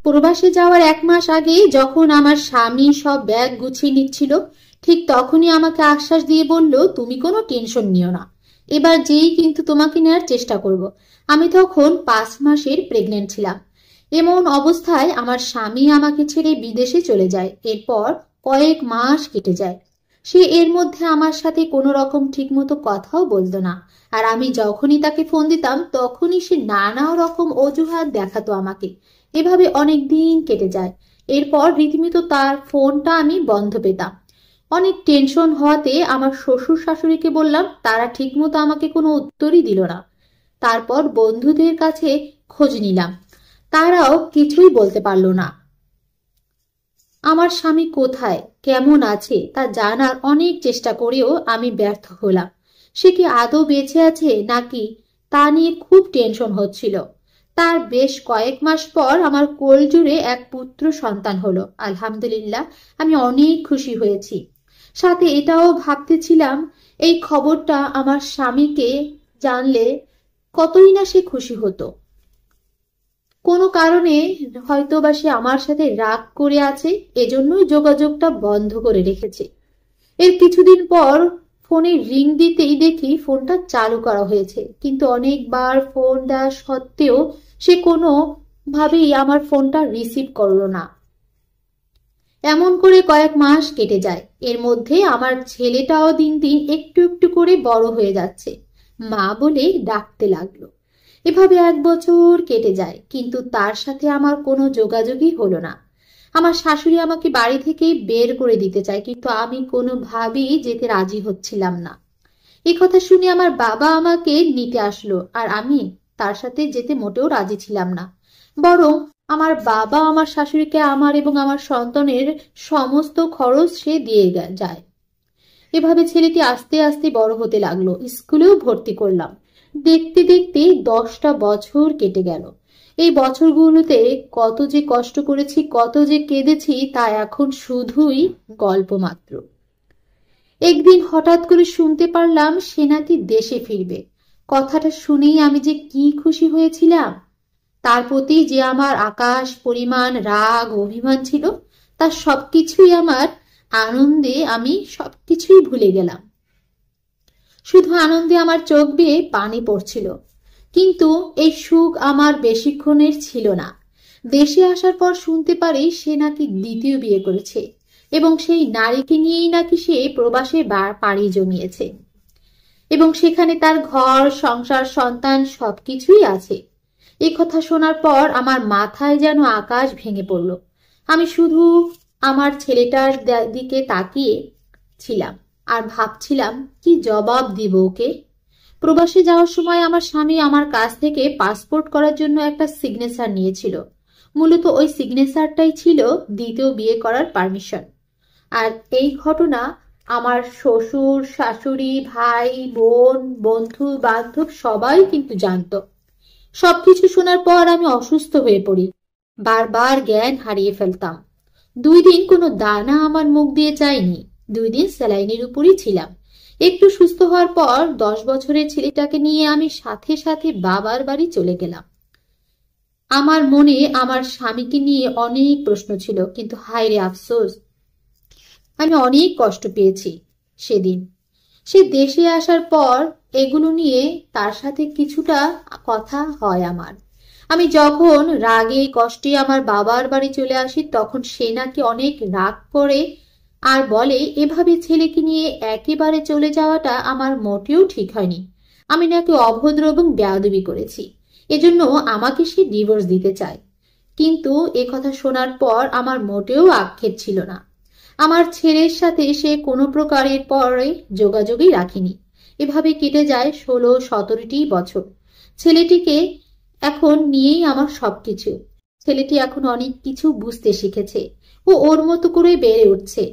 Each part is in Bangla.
প্রবাসে যাওয়ার 1 মাস আগে যখন আমার স্বামী সব ব্যাগ গুছিয়ে নিচ্ছিল, ঠিক তখনই আমাকে আশ্বাস দিয়ে বলল, তুমি কোনো টেনশন নিও না, এবার যেই কিন্তু তোমাকে নেওয়ার চেষ্টা করব। আমি তখন 5 মাসের প্রেগনেন্ট ছিলাম। এমন অবস্থায় আমার স্বামী আমাকে ছেড়ে বিদেশে চলে যায়। এরপর কয়েক মাস কেটে যায়। সে এর মধ্যে আমার সাথে কোনো রকম ঠিক মতো কথাও বলতো না। আর আমি যখনই তাকে ফোন দিতাম তখনই সে নানা রকম অজুহাত দেখাতো আমাকে। এভাবে অনেক দিন কেটে যায়। এরপর রীতিমতো তার ফোনটা আমি বন্ধ পেতাম। অনেক টেনশন হওয়াতে আমার শ্বশুর শাশুড়িকে বললাম, তারা ঠিকমতো আমাকে কোনো উত্তরই দিল না। তারপর বন্ধুদের কাছে খোঁজ নিলাম, তারাও কিছুই বলতে পারলো না। আমার স্বামী কোথায়, কেমন আছে তা জানার অনেক চেষ্টা করেও আমি ব্যর্থ হলাম। সে কি আদৌ বেঁচে আছে নাকি তা নিয়ে খুব টেনশন হচ্ছিল। তার বেশ কয়েক মাস পর আমার কোলজুড়ে এক পুত্র সন্তান হলো। আলহামদুলিল্লাহ, আমি অনেক খুশি হয়েছি। সাথে এটাও ভাবতেছিলাম, এই খবরটা আমার স্বামীকে জানলে কতই না সে খুশি হতো। কোনো কারণে হয়তো বা সে আমার সাথে রাগ করে আছে, এজন্যই যোগাযোগটা বন্ধ করে রেখেছে। এর কিছুদিন পর ফোনে রিং দিতেই দেখি ফোনটা চালু করা হয়েছে, কিন্তু অনেকবার ফোন দেওয়া সত্ত্বেও সে কোনো ভাবেই আমার ফোনটা রিসিভ করলো না। এমন করে কয়েক মাস কেটে যায়। এর মধ্যে আমার ছেলেটাও দিন দিন একটু একটু করে বড় হয়ে যাচ্ছে, মা বলে ডাকতে লাগলো। এভাবে 1 বছর কেটে যায়, কিন্তু তার সাথে আমার কোনো যোগাযোগই হলো না। আমার শাশুড়ি আমাকে বাড়ি থেকে বের করে দিতে চায়, কিন্তু আমি কোনোভাবেই যেতে রাজি হচ্ছিলাম না। এই কথা শুনে আমার বাবা আমাকে নিতে আসলো, আর আমি তার সাথে যেতে মোটেও রাজি ছিলাম না। বরং আমার বাবা আমার শাশুড়িকে আমার এবং আমার সন্তানের সমস্ত খরচ সে দিয়ে যায়। এভাবে ছেলেটি আস্তে আস্তে বড় হতে লাগলো। স্কুলেও ভর্তি করলাম। দেখতে দেখতে 10টা বছর কেটে গেল। এই বছরগুলোতে কত যে কষ্ট করেছি, কত যে কেঁদেছি, তা এখন শুধুই গল্প মাত্র। একদিন হঠাৎ করে শুনতে পারলাম সে নাকি দেশে ফিরবে। কথাটা শুনেই আমি যে কি খুশি হয়েছিলাম। তার প্রতি যে আমার আকাশ পরিমাণ রাগ অভিমান ছিল, তার সবকিছুই আমার আনন্দে আমি সবকিছুই ভুলে গেলাম। শুধু আনন্দে আমার চোখ বেয়ে পানি পড়ছিল। কিন্তু এই সুখ আমার বেশিক্ষণের ছিল না। দেশে আসার পর শুনতে পারি সে নাকি দ্বিতীয় বিয়ে করেছে এবং সেই নারীকে নিয়েই নাকি সে প্রবাসে পাড়ি জমিয়েছে এবং সেখানে তার ঘর সংসার সন্তান সবকিছুই আছে। এই কথা শোনার পর আমার মাথায় যেন আকাশ ভেঙে পড়ল। আমি শুধু আমার ছেলেটার দিকে তাকিয়ে ছিলাম আর ভাবছিলাম কি জবাব দিব ওকে। প্রবাসে যাওয়ার সময় আমার স্বামী আমার কাছ থেকে পাসপোর্ট করার জন্য একটা সিগনেচার নিয়েছিল। মূলত ওই সিগনেচারটাই ছিল দ্বিতীয় বিয়ে করার পারমিশন। আর এই ঘটনা আমার শ্বশুর শাশুড়ি ভাই বোন বন্ধু বান্ধব সবাই কিন্তু জানতো। সবকিছু শোনার পর আমি অসুস্থ হয়ে পড়ি। বারবার জ্ঞান হারিয়ে ফেলতাম। 2 দিন কোনো দানা আমার মুখ দিয়ে যায়নি। 2 দিন স্যালাইনের উপরই ছিলাম। একটু সুস্থ হওয়ার পর 10 বছরের ছেলেটাকে নিয়ে আমি সাথে সাথে বাবার বাড়ি চলে গেলাম। আমার মনে আমার স্বামীকে নিয়ে অনেক প্রশ্ন ছিল, কিন্তু হায় রে আফসোস, আমি অনেক কষ্ট পেয়েছি সেদিন। সে দেশে আসার পর এগুলো নিয়ে তার সাথে কিছুটা কথা হয় আমার। আমি যখন রাগে কষ্টে আমার বাবার বাড়ি চলে আসি তখন সে নাকি অনেক রাগ করে আর বলে, এভাবে ছেলেকে নিয়ে একেবারে চলে যাওয়াটা আমার মোটেও ঠিক হয়নি। আমি নাকি অভদ্র এবং বেয়াদবি করেছি, এজন্য আমাকে সে ডিভোর্স দিতে চায়। কিন্তু এ কথা শোনার পর আমার মোটেও আক্ষেপ ছিল না। আমার ছেলের সাথে সে কোনো প্রকারের পরে যোগাযোগই রাখিনি। এভাবে কেটে যায় 16-17টি বছর। ছেলেটিকে এখন নিয়েই আমার সবকিছু। ছেলেটি এখন অনেক কিছু বুঝতে শিখেছে ও ওর মতো করে বেড়ে উঠছে।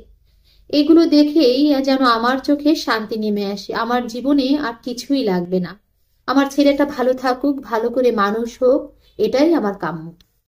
এগুলো দেখেই যেন আমার চোখে শান্তি নেমে আসে। আমার জীবনে আর কিছুই লাগবে না। আমার ছেলেটা ভালো থাকুক, ভালো করে মানুষ হোক, এটাই আমার কাম্য।